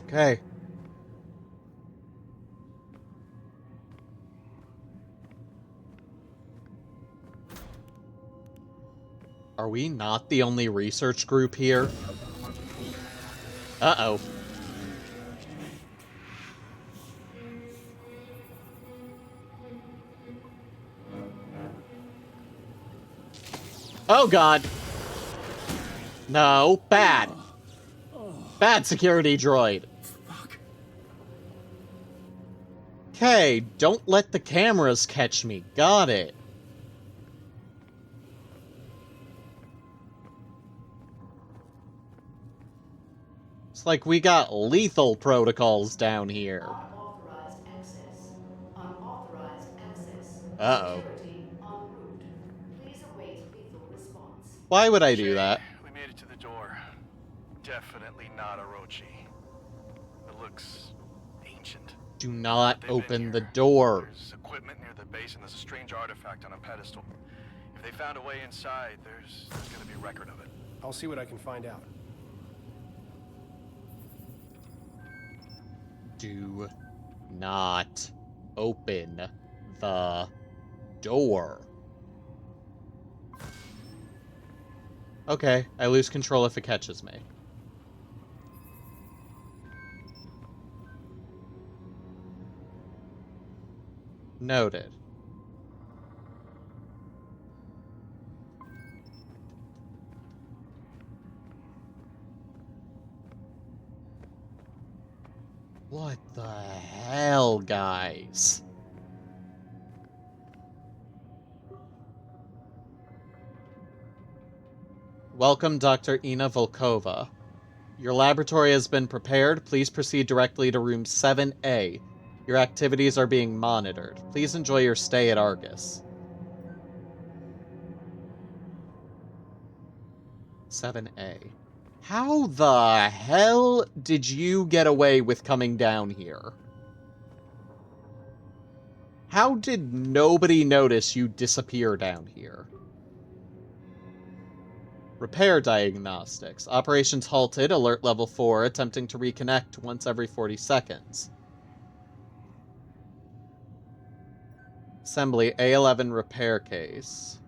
Okay. Are we not the only research group here? Uh-oh. Oh, God. No, bad. Bad security droid. Okay, don't let the cameras catch me. Got it. It's like we got lethal protocols down here. Unauthorized access. Unauthorized access. Uh-oh. Security en route. Please await lethal response. Why would I do Shay, that? we made it to the door. Definitely not Orochi. It looks ancient. Do not They've been open here. the door. There's equipment near the base and there's a strange artifact on a pedestal. If they found a way inside, there's gonna be a record of it. I'll see what I can find out. Do not open the door. Okay, I lose control if it catches me. Noted. What the hell, guys? Welcome, Dr. Ina Volkova. Your laboratory has been prepared. Please proceed directly to room 7A. Your activities are being monitored. Please enjoy your stay at Argus. 7A. How the hell did you get away with coming down here? How did nobody notice you disappear down here? Repair diagnostics. Operations halted. Alert level 4. Attempting to reconnect once every 40 seconds. Assembly. A11 repair case.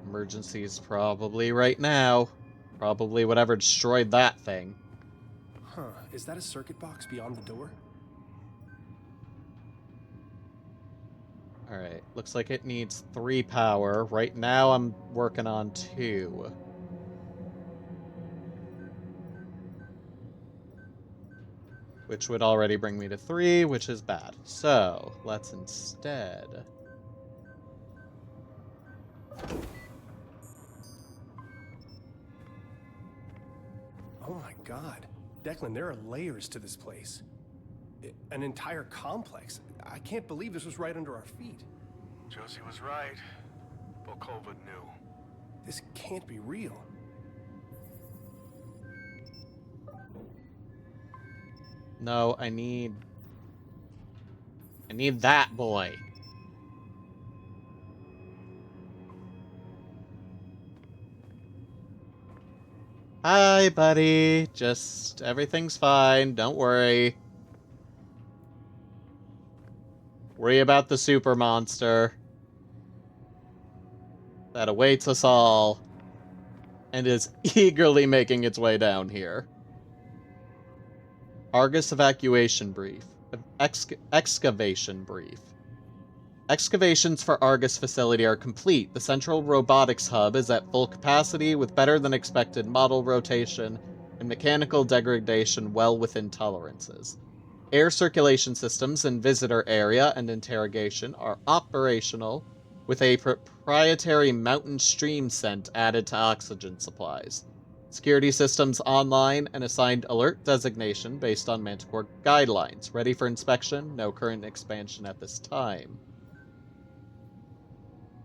Emergencies probably right now. Probably whatever destroyed that thing. Huh, is that a circuit box beyond the door? Alright, looks like it needs 3 power. Right now I'm working on 2. Which would already bring me to 3, which is bad. So, let's instead... Oh my god. Declan, there are layers to this place. An entire complex. I can't believe this was right under our feet. Josie was right. Volkova knew. This can't be real. No, I need that boy. Hi, buddy. Just, everything's fine. Don't worry. Worry about the super monster that awaits us all and is eagerly making its way down here. Argus evacuation brief. Excavation brief. Excavations for Argus facility are complete. The central robotics hub is at full capacity with better than expected model rotation and mechanical degradation well within tolerances. Air circulation systems in visitor area and interrogation are operational with a proprietary mountain stream scent added to oxygen supplies. Security systems online and assigned alert designation based on Manticore guidelines. Ready for inspection. No current expansion at this time.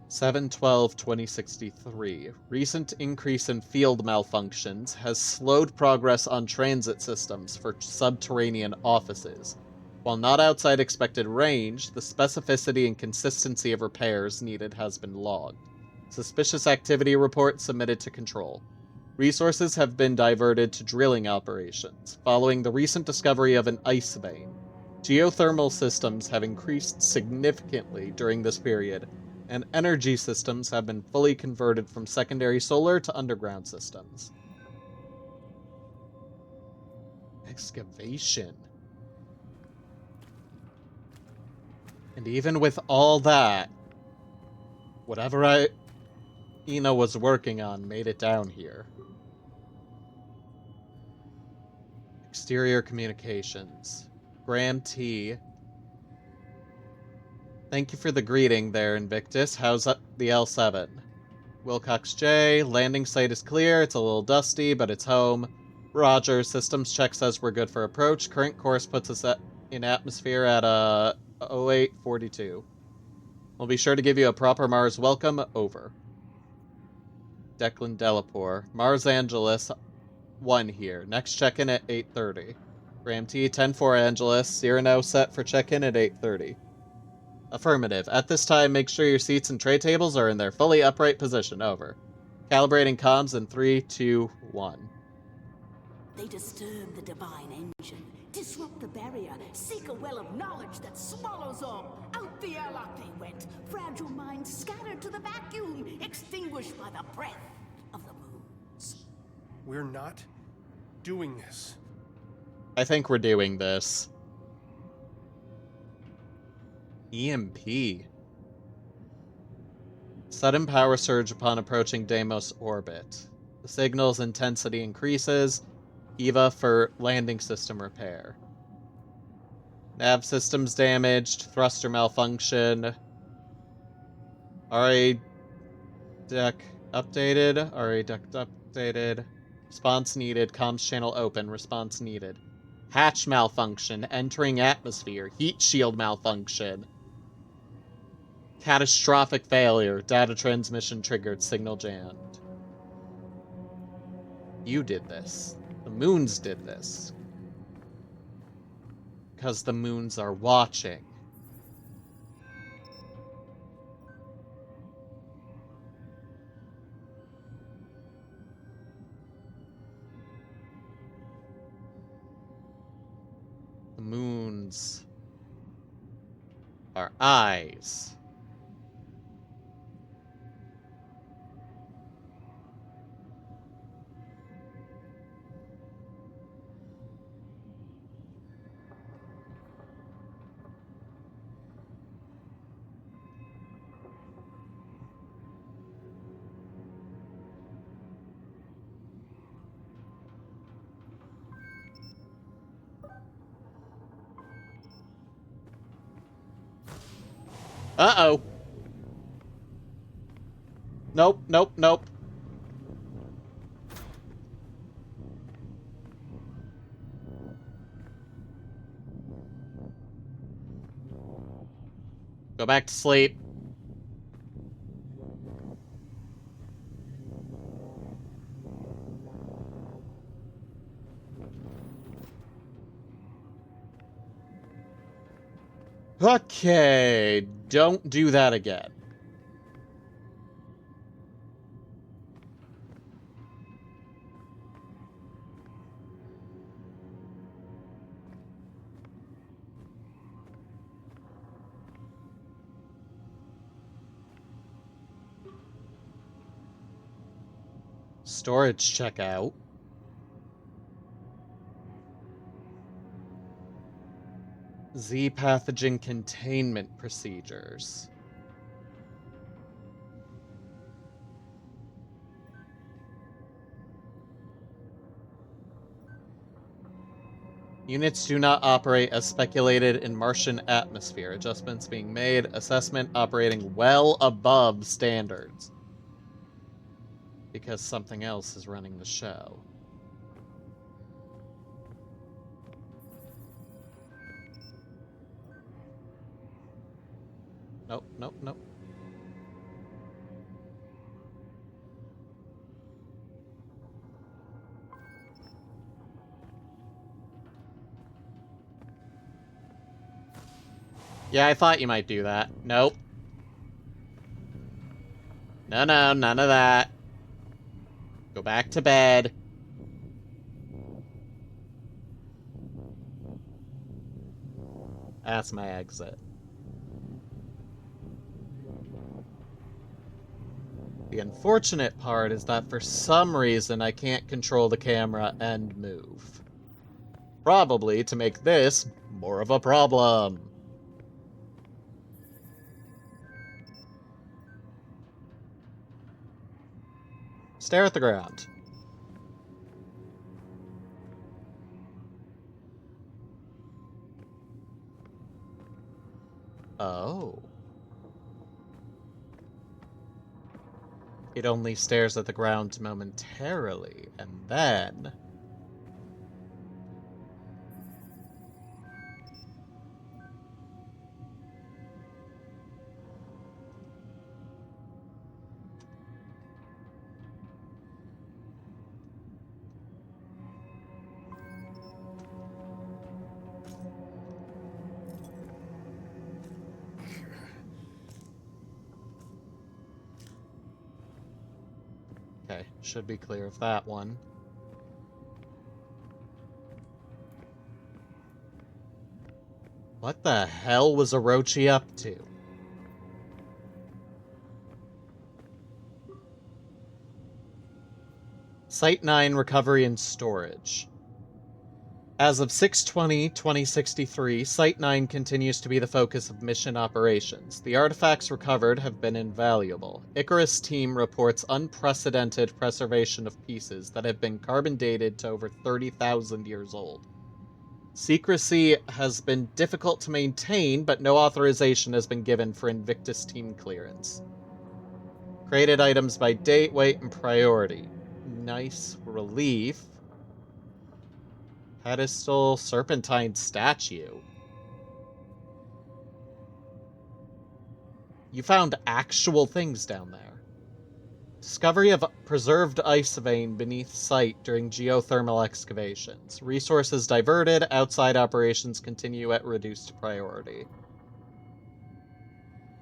7/12/2063. Recent increase in field malfunctions has slowed progress on transit systems for subterranean offices. While not outside expected range, the specificity and consistency of repairs needed has been logged. Suspicious activity report submitted to control. Resources have been diverted to drilling operations, following the recent discovery of an ice vein. Geothermal systems have increased significantly during this period, and energy systems have been fully converted from secondary solar to underground systems. Excavation. And even with all that, whatever Ina was working on made it down here. Exterior communications. Graham T. Thank you for the greeting there, Invictus. How's the L7? Wilcox J. Landing site is clear. It's a little dusty, but it's home. Roger. Systems check says we're good for approach. Current course puts us in atmosphere at 0842. We'll be sure to give you a proper Mars welcome. Over. Declan Delapore. Mars Angeles 1 here. Next check-in at 8:30. Graham T. 10-4 Angeles. Cyrano set for check-in at 8:30. Affirmative. At this time, make sure your seats and tray tables are in their fully upright position. Over. Calibrating comms in 3, 2, 1. They disturb the divine engine, disrupt the barrier, seek a well of knowledge that swallows all. Out the airlock they went, fragile minds scattered to the vacuum, extinguished by the breath of the moons. We're not doing this. I think we're doing this. EMP. Sudden power surge upon approaching Deimos orbit. The signal's intensity increases. EVA for landing system repair. Nav systems damaged. Thruster malfunction. RA deck updated. RA deck updated. Response needed. Comms channel open. Response needed. Hatch malfunction. Entering atmosphere. Heat shield malfunction. Catastrophic failure. Data transmission triggered. Signal jammed. You did this. The moons did this. Because the moons are watching. The moons are eyes. Uh-oh. Nope, nope, nope. Go back to sleep. Okay, don't do that again. Storage checkout. Z pathogen containment procedures. Units do not operate as speculated in Martian atmosphere. Adjustments being made. Assessment operating well above standards. Because something else is running the show. Nope, nope, nope. Yeah, I thought you might do that. Nope. No, no, none of that. Go back to bed. That's my exit. The unfortunate part is that for some reason I can't control the camera and move. Probably to make this more of a problem. Stare at the ground. Oh. It only stares at the ground momentarily, and then... Okay, should be clear of that one. What the hell was Orochi up to? Site 9 Recovery and Storage. As of 6/20/2063, Site 9 continues to be the focus of mission operations. The artifacts recovered have been invaluable. Icarus team reports unprecedented preservation of pieces that have been carbon dated to over 30,000 years old. Secrecy has been difficult to maintain, but no authorization has been given for Invictus team clearance. Created items by date, weight, and priority. Nice relief. Pedestal, serpentine statue. You found actual things down there. Discovery of preserved ice vein beneath site during geothermal excavations. Resources diverted, outside operations continue at reduced priority.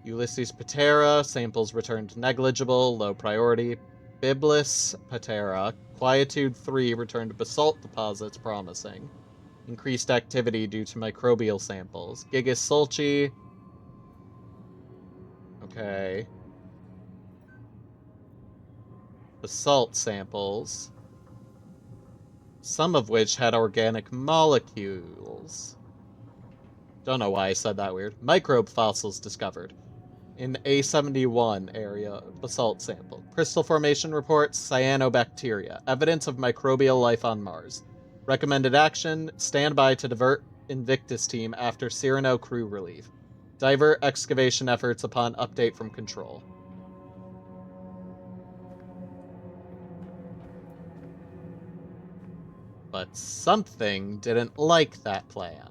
Ulysses Patera, samples returned negligible, low priority. Biblis Patera, Quietude 3 returned basalt deposits promising. Increased activity due to microbial samples. Gigas Sulci. Okay. Basalt samples. Some of which had organic molecules. Don't know why I said that weird. Microbe fossils discovered. In A71 area, basalt sample. Crystal formation reports, cyanobacteria. Evidence of microbial life on Mars. Recommended action, stand by to divert Invictus team after Cyrano crew relief. Divert excavation efforts upon update from control. But something didn't like that plan.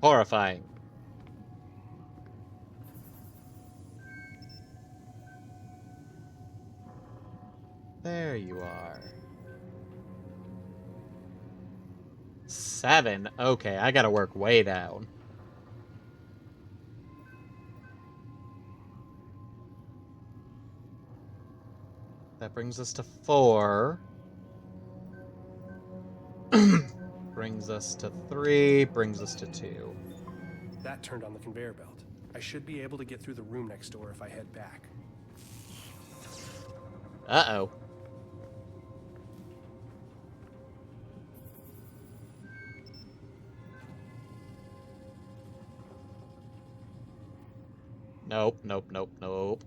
Horrifying. There you are. 7? Okay, I gotta work way down. That brings us to 4. Brings us to 3, brings us to 2. That turned on the conveyor belt. I should be able to get through the room next door if I head back. Uh-oh. Nope, nope, nope, nope.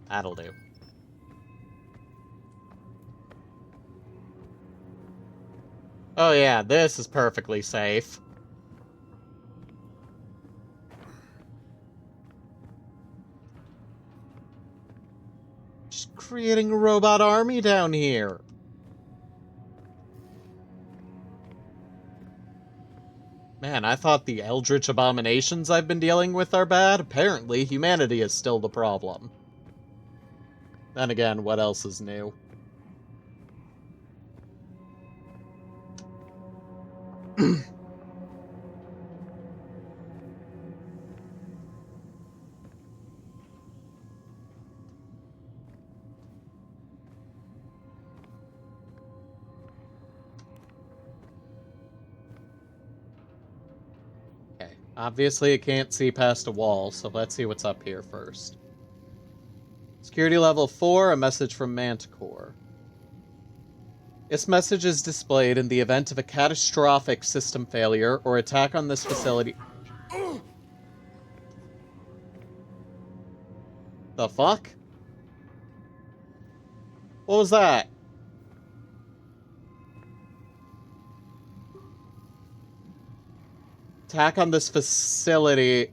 That'll do. Oh yeah, this is perfectly safe. Just creating a robot army down here. Man, I thought the eldritch abominations I've been dealing with are bad. Apparently, humanity is still the problem. Then again, what else is new? Obviously, it can't see past a wall, so let's see what's up here first. Security level 4, a message from Manticore. This message is displayed in the event of a catastrophic system failure or attack on this facility. The fuck? What was that? Attack on this facility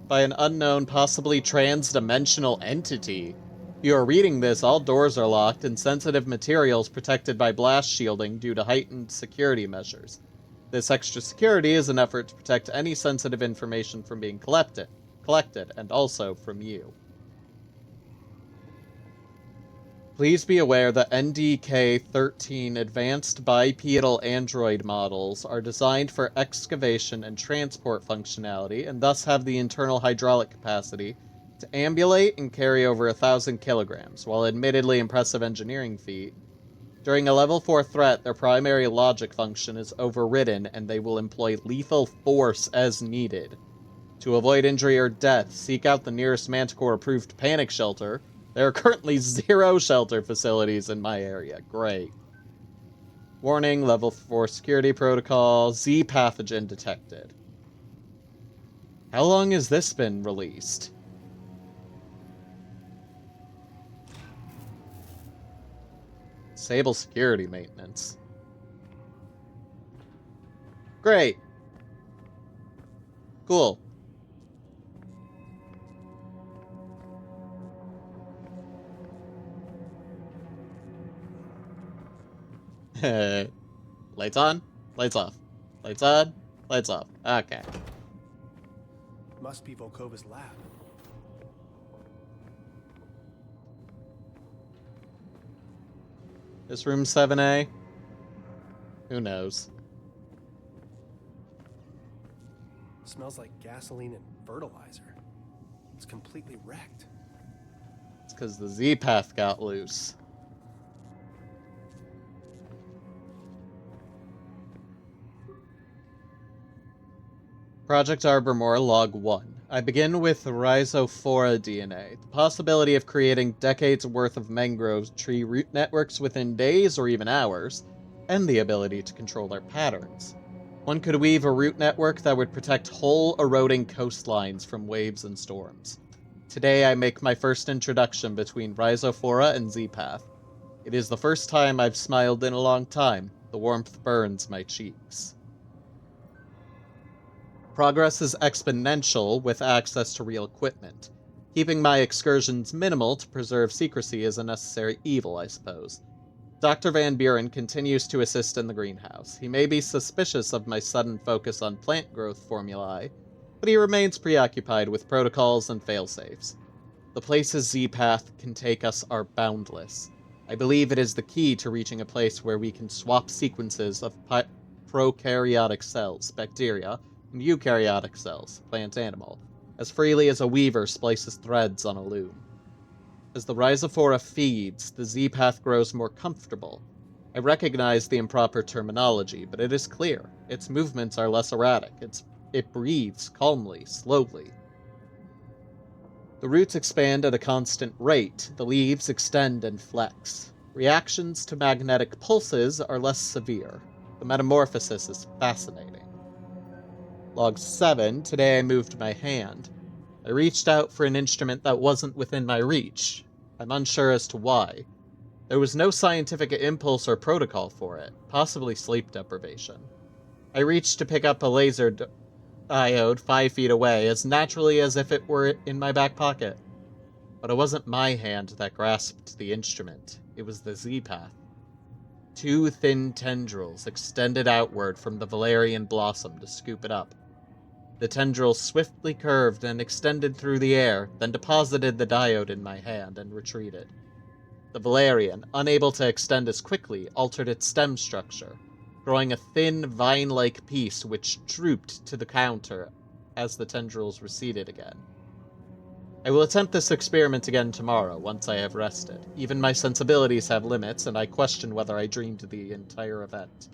by an unknown, possibly trans-dimensional entity. If you are reading this, all doors are locked and sensitive materials protected by blast shielding due to heightened security measures. This extra security is an effort to protect any sensitive information from being collected, and also from you. Please be aware that NDK-13 advanced bipedal android models are designed for excavation and transport functionality, and thus have the internal hydraulic capacity to ambulate and carry over 1,000 kilograms. While admittedly impressive engineering feat, during a level 4 threat, their primary logic function is overridden, and they will employ lethal force as needed. To avoid injury or death, seek out the nearest Manticore-approved panic shelter. There are currently 0 shelter facilities in my area. Great. Warning, level 4 security protocol. Z pathogen detected. How long has this been released? Disable security maintenance. Great. Cool. Lights on, lights off. Lights on, lights off. Okay. Must be Volkova's lab. This room 7A? Who knows? Smells like gasoline and fertilizer. It's completely wrecked. It's because the Z-Path got loose. Project Arbormore, Log 1. I begin with Rhizophora DNA, the possibility of creating decades worth of mangrove tree root networks within days or even hours, and the ability to control their patterns. One could weave a root network that would protect whole eroding coastlines from waves and storms. Today I make my first introduction between Rhizophora and Z-Path. It is the first time I've smiled in a long time. The warmth burns my cheeks. Progress is exponential with access to real equipment. Keeping my excursions minimal to preserve secrecy is a necessary evil, I suppose. Dr. Van Buren continues to assist in the greenhouse. He may be suspicious of my sudden focus on plant growth formulae, but he remains preoccupied with protocols and failsafes. The places Z-Path can take us are boundless. I believe it is the key to reaching a place where we can swap sequences of prokaryotic cells, bacteria, and eukaryotic cells, plant-animal, as freely as a weaver splices threads on a loom. As the Rhizophora feeds, the Z-Path grows more comfortable. I recognize the improper terminology, but it is clear. Its movements are less erratic. It breathes calmly, slowly. The roots expand at a constant rate. The leaves extend and flex. Reactions to magnetic pulses are less severe. The metamorphosis is fascinating. Log 7, today I moved my hand. I reached out for an instrument that wasn't within my reach. I'm unsure as to why. There was no scientific impulse or protocol for it, possibly sleep deprivation. I reached to pick up a laser diode 5 feet away, as naturally as if it were in my back pocket. But it wasn't my hand that grasped the instrument. It was the Z-Path. 2 thin tendrils extended outward from the valerian blossom to scoop it up. The tendrils swiftly curved and extended through the air, then deposited the diode in my hand and retreated. The valerian, unable to extend as quickly, altered its stem structure, growing a thin, vine-like piece which drooped to the counter as the tendrils receded again. I will attempt this experiment again tomorrow, once I have rested. Even my sensibilities have limits, and I question whether I dreamed the entire event.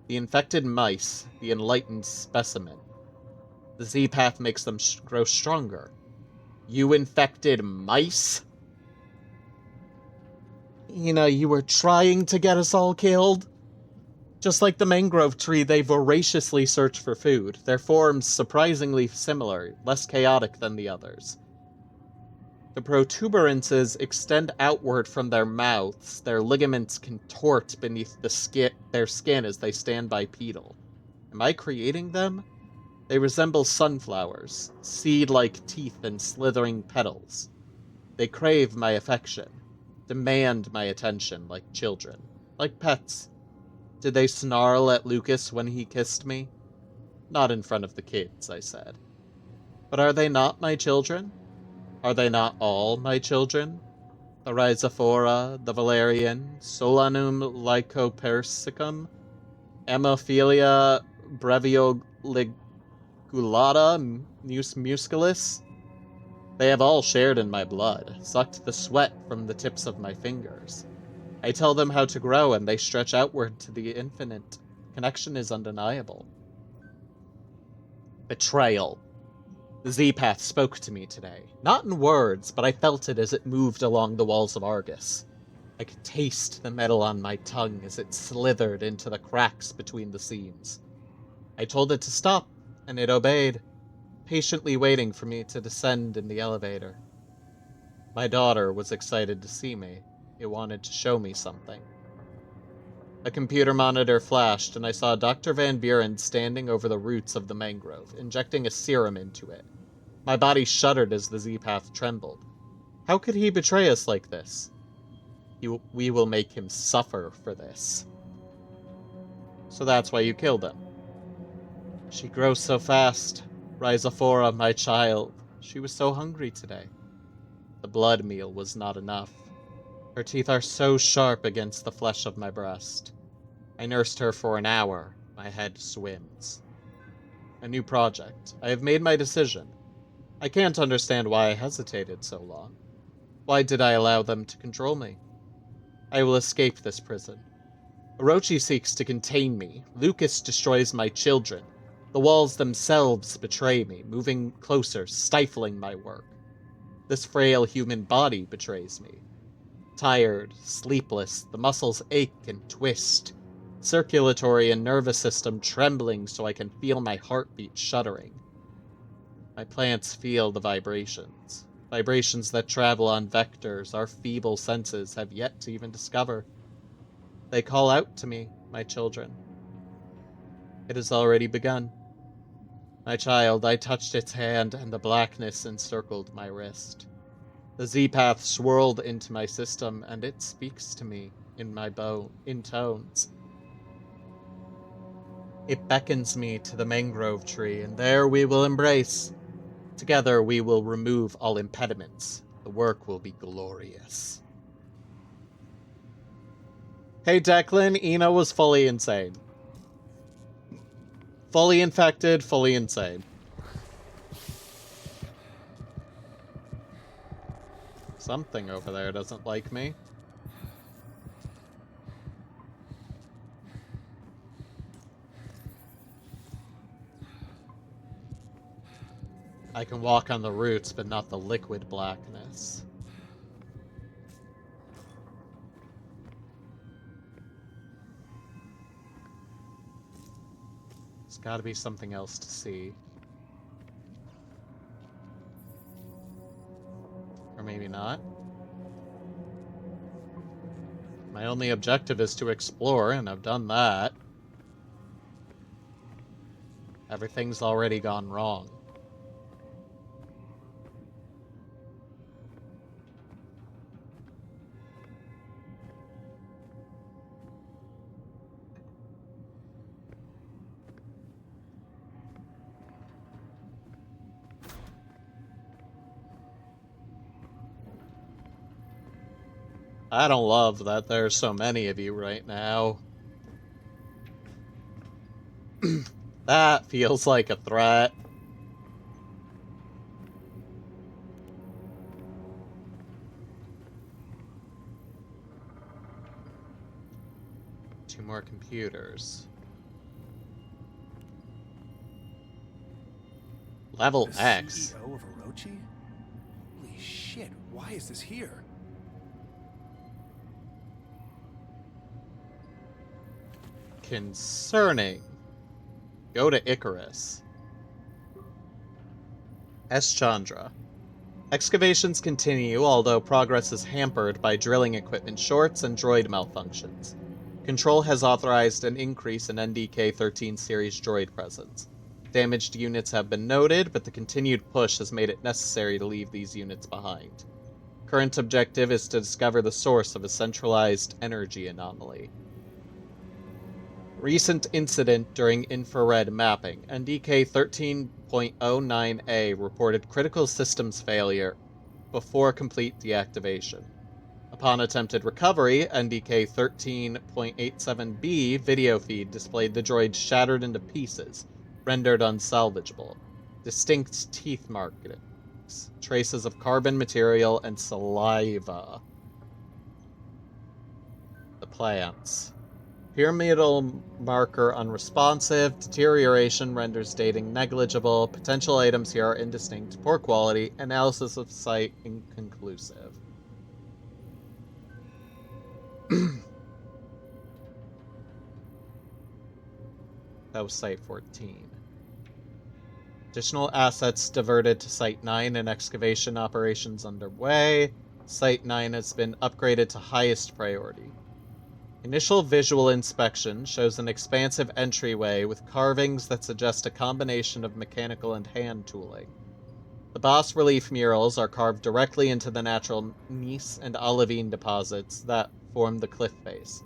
The infected mice, the enlightened specimen. The Z-Path makes them grow stronger. You infected mice? You were trying to get us all killed? Just like the mangrove tree, they voraciously search for food, their forms surprisingly similar, less chaotic than the others. The protuberances extend outward from their mouths, their ligaments contort beneath their skin as they stand bipedal. Am I creating them? They resemble sunflowers, seed-like teeth and slithering petals. They crave my affection, demand my attention like children, like pets. Did they snarl at Lucas when he kissed me? Not in front of the kids, I said. But are they not my children? Are they not all my children? The Rhizophora, the Valerian, Solanum lycopersicum, Amophilia brevioligulata, musculus? They have all shared in my blood, sucked the sweat from the tips of my fingers. I tell them how to grow, and they stretch outward to the infinite. Connection is undeniable. Betrayal. The Z-Path spoke to me today. Not in words, but I felt it as it moved along the walls of Argus. I could taste the metal on my tongue as it slithered into the cracks between the seams. I told it to stop, and it obeyed, patiently waiting for me to descend in the elevator. My daughter was excited to see me. It wanted to show me something. A computer monitor flashed, and I saw Dr. Van Buren standing over the roots of the mangrove, injecting a serum into it. My body shuddered as the Z-Path trembled. How could he betray us like this? We will make him suffer for this. So that's why you killed him. She grows so fast. Rhizophora, my child. She was so hungry today. The blood meal was not enough. Her teeth are so sharp against the flesh of my breast. I nursed her for an hour. My head swims. A new project. I have made my decision. I can't understand why I hesitated so long. Why did I allow them to control me? I will escape this prison. Orochi seeks to contain me. Lucas destroys my children. The walls themselves betray me, moving closer, stifling my work. This frail human body betrays me. Tired, sleepless, the muscles ache and twist. Circulatory and nervous system trembling so I can feel my heartbeat shuddering. My plants feel the vibrations. Vibrations that travel on vectors our feeble senses have yet to even discover. They call out to me, my children. It has already begun. My child, I touched its hand, and the blackness encircled my wrist. The Z-Path swirled into my system, and it speaks to me in tones. It beckons me to the mangrove tree, and there we will embrace. Together we will remove all impediments. The work will be glorious. Hey Declan, Ina was fully insane. Fully infected, fully insane. Something over there doesn't like me. I can walk on the roots, but not the liquid blackness. There's gotta be something else to see. Or maybe not. My only objective is to explore, and I've done that. Everything's already gone wrong. I don't love that there's so many of you right now. That feels like a threat. Two more computers. Level The X. CEO of Orochi? Holy shit, why is this here? Concerning. Go to Icarus. S. Chandra. Excavations continue, although progress is hampered by drilling equipment shorts and droid malfunctions. Control has authorized an increase in NDK-13 series droid presence. Damaged units have been noted, but the continued push has made it necessary to leave these units behind. Current objective is to discover the source of a centralized energy anomaly. Recent incident during infrared mapping. NDK 13.09A reported critical systems failure before complete deactivation. Upon attempted recovery, NDK 13.87B video feed displayed the droid shattered into pieces, rendered unsalvageable. Distinct teeth markings, traces of carbon material, and saliva. The plants. Pyramidal marker unresponsive, deterioration renders dating negligible, potential items here are indistinct, poor quality, analysis of site inconclusive. That was Site 14. Additional assets diverted to Site 9 and excavation operations underway. Site 9 has been upgraded to highest priority. Initial visual inspection shows an expansive entryway with carvings that suggest a combination of mechanical and hand tooling. The bas relief murals are carved directly into the natural gneiss and olivine deposits that form the cliff face.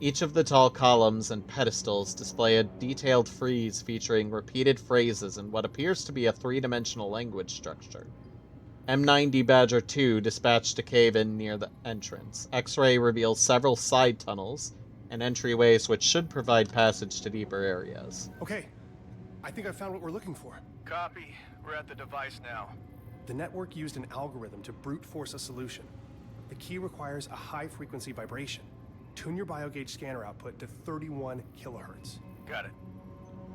Each of the tall columns and pedestals display a detailed frieze featuring repeated phrases in what appears to be a three-dimensional language structure. M90 Badger 2 dispatched a cave-in near the entrance. X-ray reveals several side tunnels and entryways which should provide passage to deeper areas. Okay, I think I found what we're looking for. Copy. We're at the device now. The network used an algorithm to brute force a solution. The key requires a high-frequency vibration. Tune your biogauge scanner output to 31 kilohertz. Got it.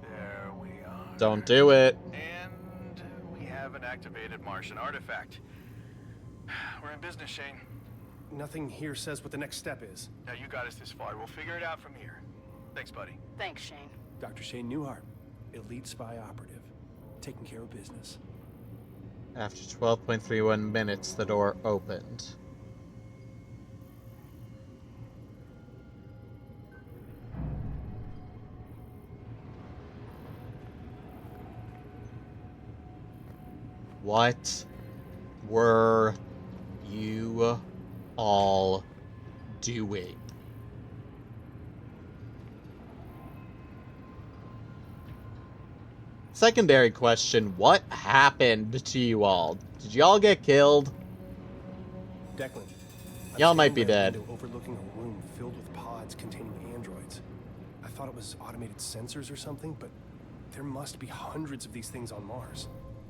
There we are. Don't do it. And we have an activated Martian artifact. We're in business, Shane. Nothing here says what the next step is. Now you got us this far. We'll figure it out from here. Thanks, buddy. Thanks, Shane. Dr. Shane Newhart, elite spy operative, taking care of business. After 12.31 minutes, the door opened. What were you all doing? Secondary question, what happened to you all? Did y'all get killed? Declan. I'm Y'all might standing be by a dead. window overlooking a room filled with pods containing androids. I thought it was automated sensors or something, but there must be hundreds of these things on Mars.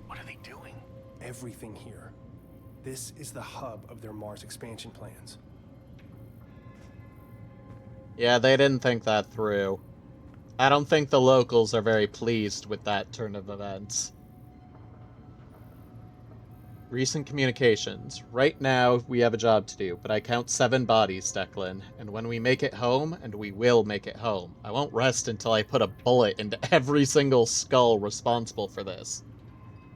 What are they doing? Everything here. This is the hub of their Mars expansion plans. Yeah, they didn't think that through. I don't think the locals are very pleased with that turn of events. Recent communications. Right now, we have a job to do, but I count 7 bodies, Declan. And when we make it home, and we will make it home, I won't rest until I put a bullet into every single skull responsible for this.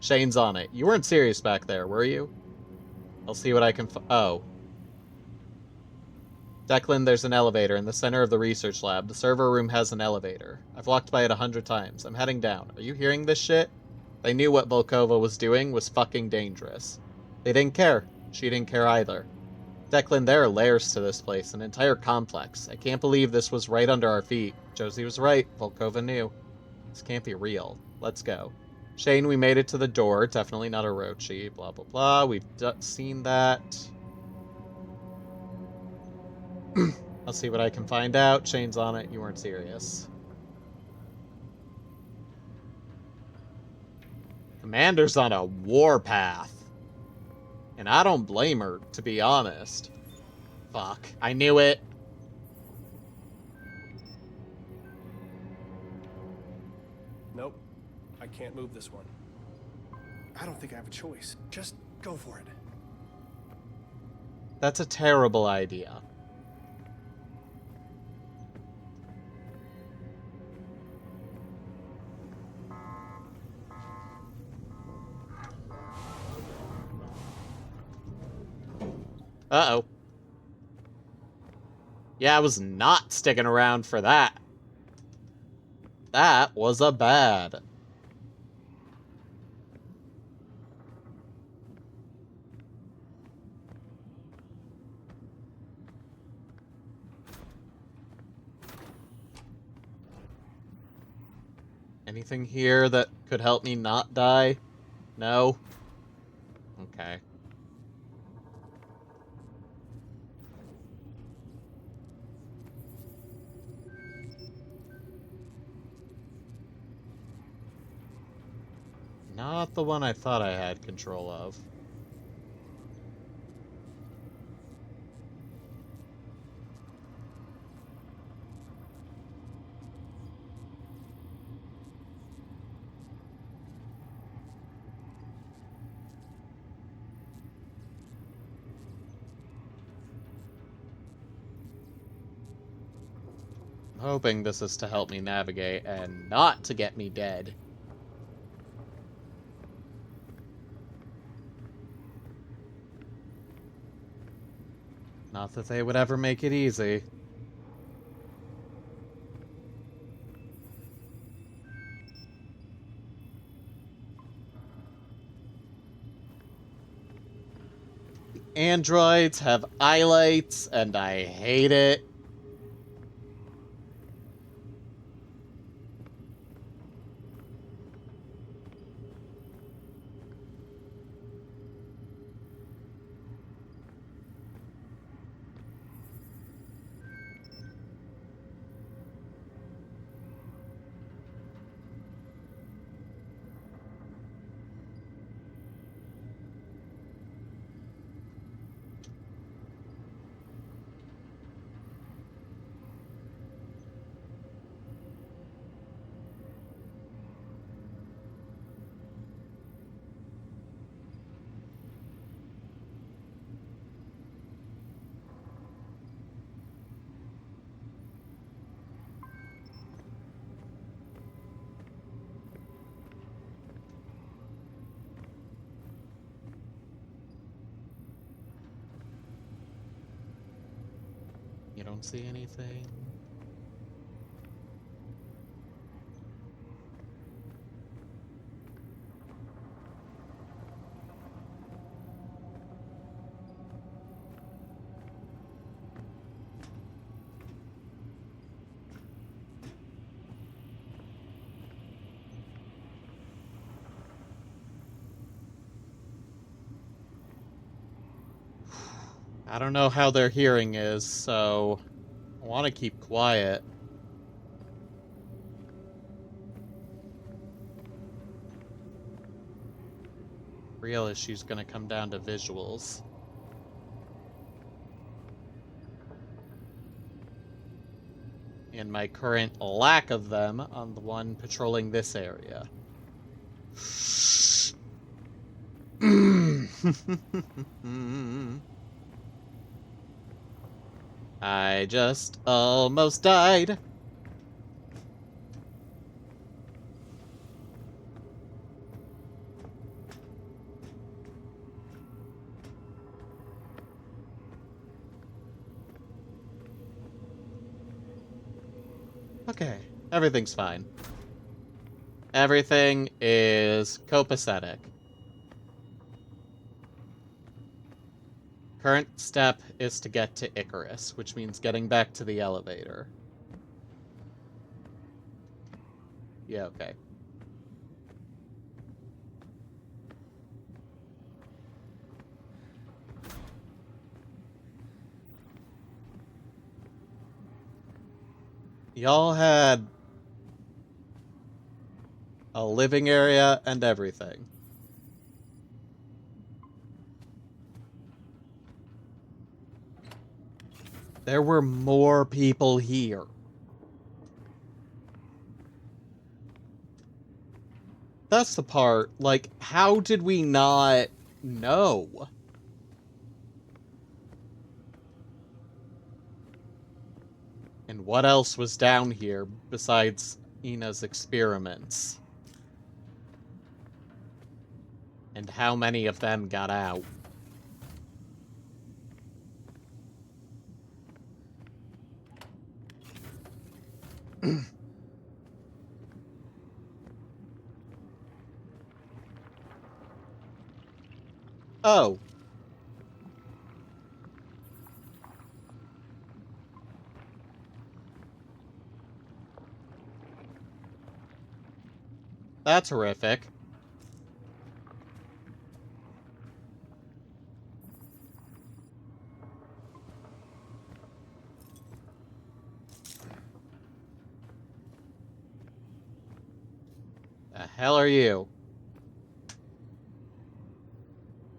Shane's on it. You weren't serious back there, were you? I'll see what I can oh. Declan, there's an elevator in the center of the research lab. The server room has an elevator. I've walked by it 100 times. I'm heading down. Are you hearing this shit? They knew what Volkova was doing was fucking dangerous. They didn't care. She didn't care either. Declan, there are layers to this place, an entire complex. I can't believe this was right under our feet. Josie was right. Volkova knew. This can't be real. Let's go. Shane, we made it to the door. Definitely not Orochi. Blah, blah, blah. We've seen that. I'll see what I can find out. Chains on it. You weren't serious. Commander's on a warpath. And I don't blame her, to be honest. Fuck. I knew it. Nope. I can't move this one. I don't think I have a choice. Just go for it. That's a terrible idea. Uh-oh. Yeah, I was not sticking around for that. That was a bad. Anything here that could help me not die? No? Okay. Not the one I thought I had control of. I'm hoping this is to help me navigate and not to get me dead. Not that they would ever make it easy. The androids have eyelights, and I hate it. You don't see anything? I don't know how their hearing is, so I want to keep quiet. Real issue's gonna come down to visuals. And my current lack of them on the one patrolling this area. I just almost died. Okay, everything's fine. Everything is copacetic. Current step is to get to Icarus, which means getting back to the elevator. Yeah, okay. Y'all had a living area and everything. There were more people here. That's the part, like, how did we not know? And what else was down here besides Ina's experiments? And how many of them got out? Oh. That's horrific. The hell are you?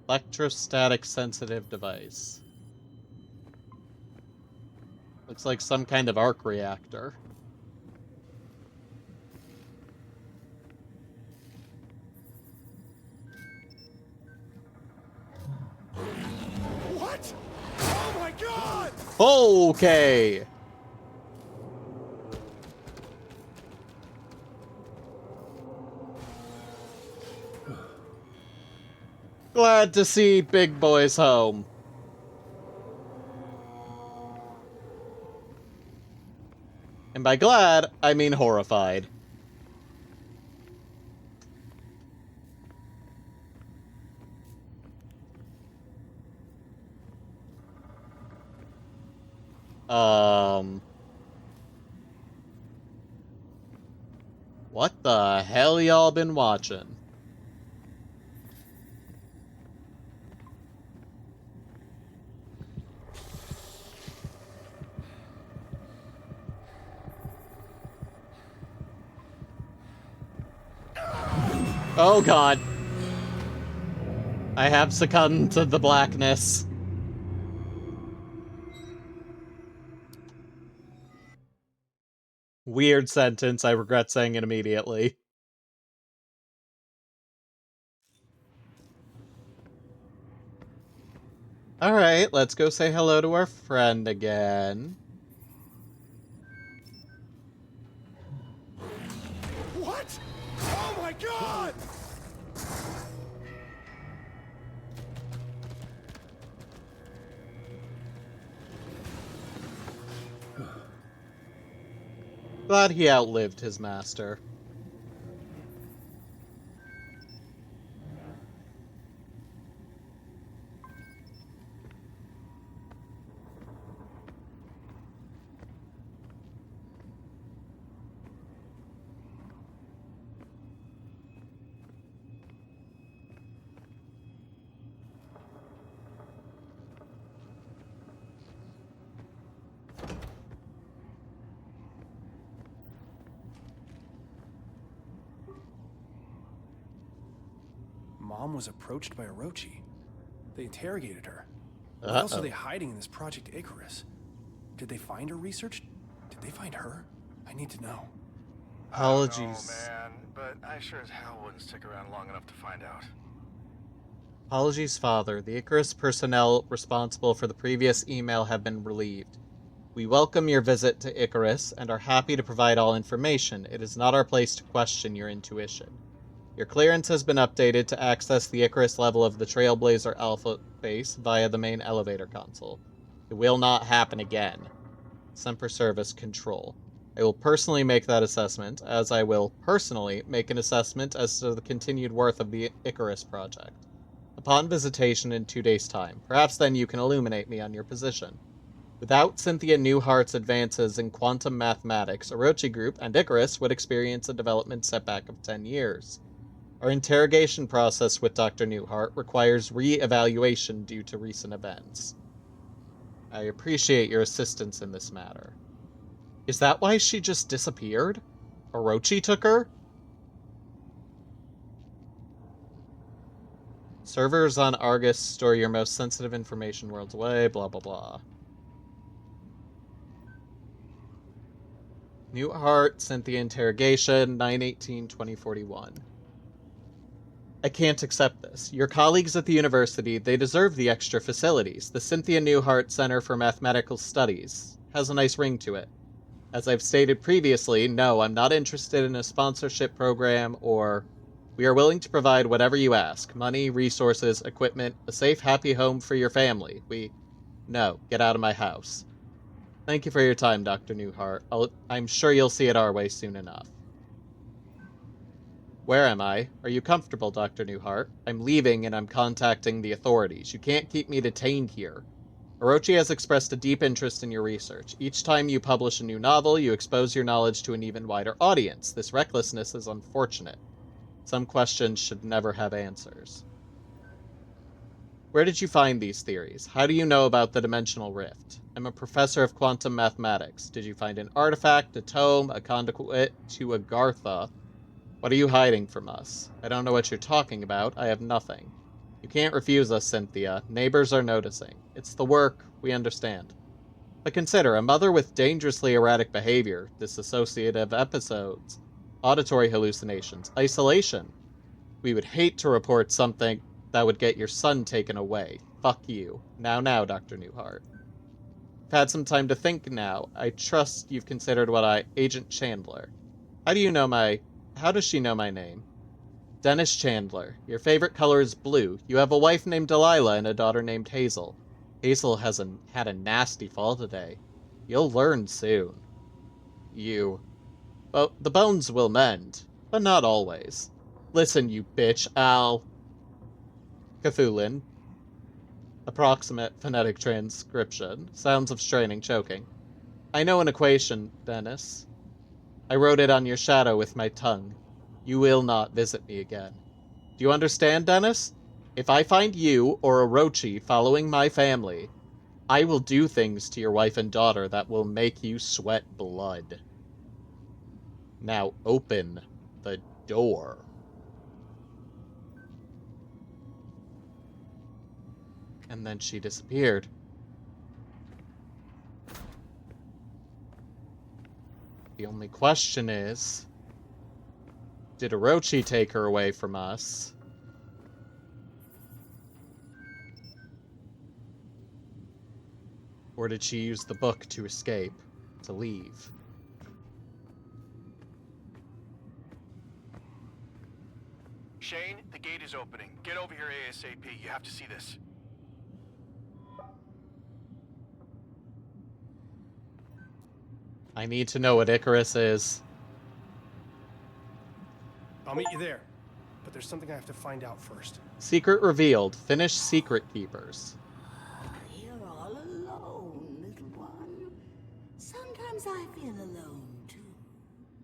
Electrostatic sensitive device. Looks like some kind of arc reactor. What? Oh my god! Okay. Glad to see big boys home. And by glad, I mean horrified. What the hell y'all been watching? Oh god. I have succumbed to the blackness. Weird sentence, I regret saying it immediately. Alright, let's go say hello to our friend again. What? Oh my god! Glad he outlived his master. Mom was approached by Orochi. They interrogated her. What else are they hiding in this Project Icarus? Did they find her research? Did they find her? I need to know. Apologies. I don't know, man, but I sure as hell wouldn't stick around long enough to find out. Apologies, Father. The Icarus personnel responsible for the previous email have been relieved. We welcome your visit to Icarus and are happy to provide all information. It is not our place to question your intuition. Your clearance has been updated to access the Icarus level of the Trailblazer Alpha base via the main elevator console. It will not happen again. Semper Service Control. I will personally make that assessment, as I will personally make an assessment as to the continued worth of the Icarus project. Upon visitation in 2 days' time, perhaps then you can illuminate me on your position. Without Cynthia Newhart's advances in quantum mathematics, Orochi Group and Icarus would experience a development setback of 10 years. Our interrogation process with Dr. Newhart requires re-evaluation due to recent events. I appreciate your assistance in this matter. Is that why she just disappeared? Orochi took her? Servers on Argus store your most sensitive information worlds away, blah, blah, blah. New Heart, Cynthia interrogation, 9/18/2041. I can't accept this. Your colleagues at the university, they deserve the extra facilities. The Cynthia Newhart Center for Mathematical Studies has a nice ring to it. As I've stated previously, no, I'm not interested in a sponsorship program or... We are willing to provide whatever you ask. Money, resources, equipment, a safe, happy home for your family. No, get out of my house. Thank you for your time, Dr. Newhart. I'm sure you'll see it our way soon enough. Where am I? Are you comfortable, Dr. Newhart? I'm leaving and I'm contacting the authorities. You can't keep me detained here. Orochi has expressed a deep interest in your research. Each time you publish a new novel, you expose your knowledge to an even wider audience. This recklessness is unfortunate. Some questions should never have answers. Where did you find these theories? How do you know about the dimensional rift? I'm a professor of quantum mathematics. Did you find an artifact, a tome, a conduit to Agartha? What are you hiding from us? I don't know what you're talking about. I have nothing. You can't refuse us, Cynthia. Neighbors are noticing. It's the work. We understand. But consider, a mother with dangerously erratic behavior, dissociative episodes, auditory hallucinations, isolation. We would hate to report something that would get your son taken away. Fuck you. Now, Dr. Newhart. I've had some time to think now. I trust you've considered Agent Chandler. How does she know my name? Dennis Chandler. Your favorite color is blue. You have a wife named Delilah and a daughter named Hazel. Hazel had a nasty fall today. You'll learn soon. Well, the bones will mend, but not always. Listen, you bitch, Al. Cthulhu. Approximate phonetic transcription. Sounds of straining, choking. I know an equation, Dennis. I wrote it on your shadow with my tongue. You will not visit me again. Do you understand, Dennis? If I find you or Orochi following my family, I will do things to your wife and daughter that will make you sweat blood. Now open the door. And then she disappeared. The only question is, did Orochi take her away from us? Or did she use the book to escape, to leave? Shane, the gate is opening. Get over here ASAP. You have to see this. I need to know what Icarus is. I'll meet you there. But there's something I have to find out first. Secret revealed. Finish Secret Keepers. You're all alone, little one. Sometimes I feel alone, too.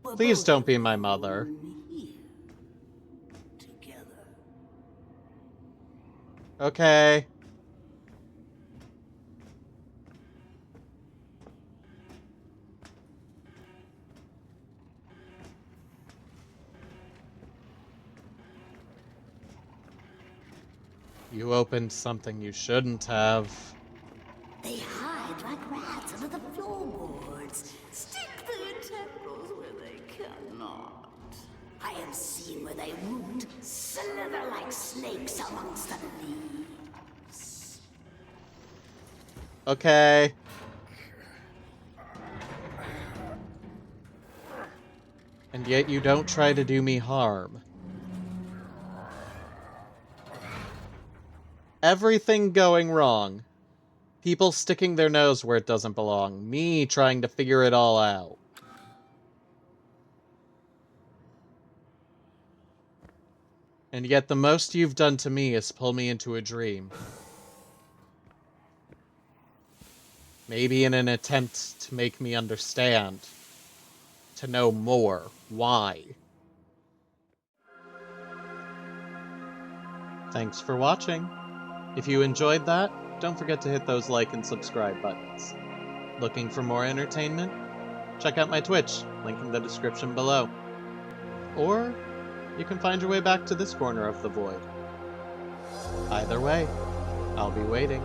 We're Please both don't be my mother. alone here, together. Okay. You opened something you shouldn't have. They hide like rats under the floorboards. Stick their tentacles where they cannot. I have seen where they root, slither like snakes amongst the leaves. Okay. And yet you don't try to do me harm. Everything going wrong. People sticking their nose where it doesn't belong. Me trying to figure it all out. And yet the most you've done to me is pull me into a dream. Maybe in an attempt to make me understand. To know more. Why? Thanks for watching. If you enjoyed that, don't forget to hit those like and subscribe buttons. Looking for more entertainment? check out my Twitch, link in the description below. Or you can find your way back to this corner of the void. Either way, I'll be waiting.